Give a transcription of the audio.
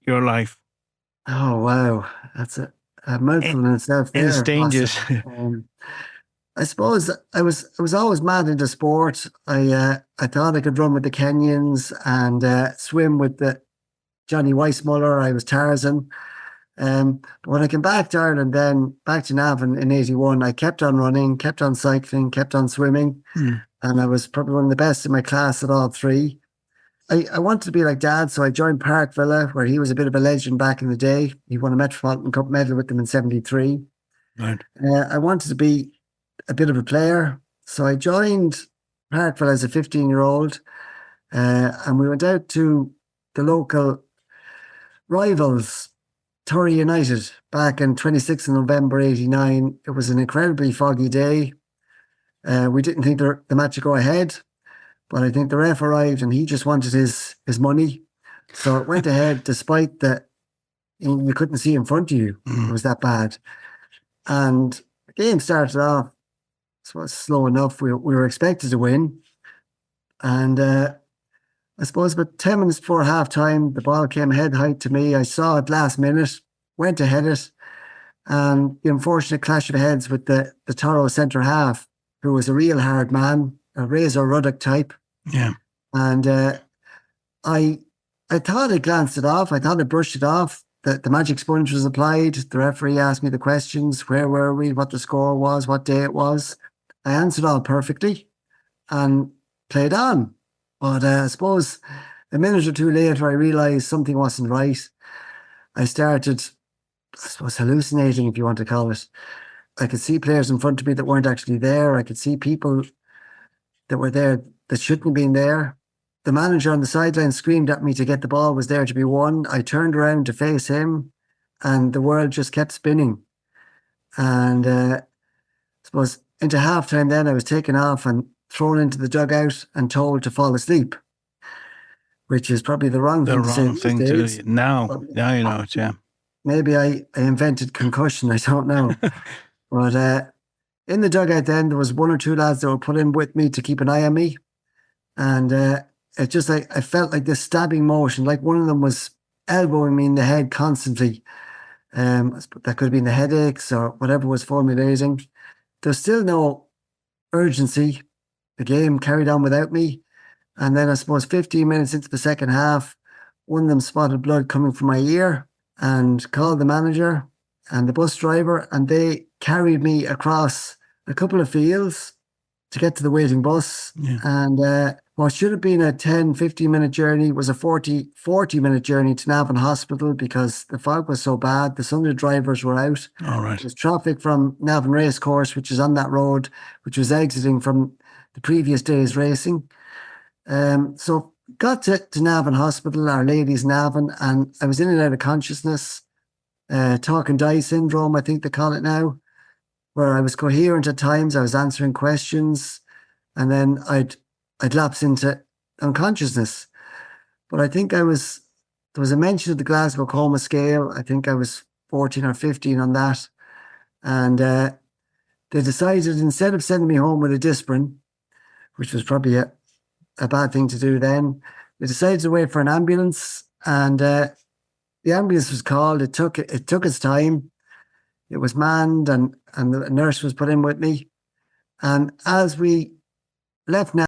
your life Oh wow, that's a in, mouthful in itself in there, stages. possibly. I suppose I was always mad into sport. I thought I could run with the Kenyans and swim with the Johnny Weissmuller. I was Tarzan. But when I came back to Ireland, then back to Navan in '81, I kept on running, kept on cycling, kept on swimming, Mm. and I was probably one of the best in my class at all three. I wanted to be like Dad, so I joined Park Villa, where he was a bit of a legend back in the day. He won a Metropolitan Cup medal with them in '73. Right. I wanted to be a bit of a player, so I joined Park Villa as a 15-year-old, and we went out to the local rivals, Torrey United, back on 26th of November '89. It was an incredibly foggy day. We didn't think the match would go ahead, but I think the ref arrived and he just wanted his money. So it went ahead despite that you couldn't see in front of you. It was that bad. And the game started off slow enough. We were expected to win. And I suppose about 10 minutes before half time, the ball came head height to me. I saw it last minute, went to head it. And the unfortunate clash of heads with the Toro centre half, who was a real hard man, a Razor Ruddock type. Yeah. And I thought I glanced it off. I thought I brushed it off. The magic sponge was applied. The referee asked me the questions. Where were we? What the score was? What day it was? I answered all perfectly and played on. But I suppose a minute or two later, I realised something wasn't right. I started, I suppose, hallucinating, if you want to call it. I could see players in front of me that weren't actually there. I could see people that were there that shouldn't have been there. The manager on the sideline screamed at me to get the ball was there to be won. I turned around to face him and the world just kept spinning. And I suppose into halftime then I was taken off and thrown into the dugout and told to fall asleep, which is probably the wrong thing to say wrong these thing days. to now you know it, yeah. Maybe I invented concussion, I don't know. But in the dugout then, there was one or two lads that were put in with me to keep an eye on me. And it just like I felt like this stabbing motion, like one of them was elbowing me in the head constantly. That could have been the headaches or whatever was formulating. There's still no urgency. The game carried on without me. And then I suppose 15 minutes into the second half, one of them spotted blood coming from my ear and called the manager and the bus driver, and they carried me across a couple of fields to get to the waiting bus. Yeah. And what should have been a 10, 15-minute journey was a 40-minute journey to Navan Hospital because the fog was so bad. The Sunday drivers were out. All right. There was traffic from Navan Racecourse, which is on that road, which was exiting from the previous day's racing. So got to Navan Hospital, Our Lady's Navan, and I was in and out of consciousness. Talk and die syndrome, I think they call it now, where I was coherent at times. I was answering questions, and then I'd lapse into unconsciousness. But I think there was a mention of the Glasgow coma scale. I think I was 14 or 15 on that. And they decided instead of sending me home with a Disprin, which was probably a bad thing to do then, they decided to wait for an ambulance. And the ambulance was called. It took its time. It was manned and the nurse was put in with me. And as we left now,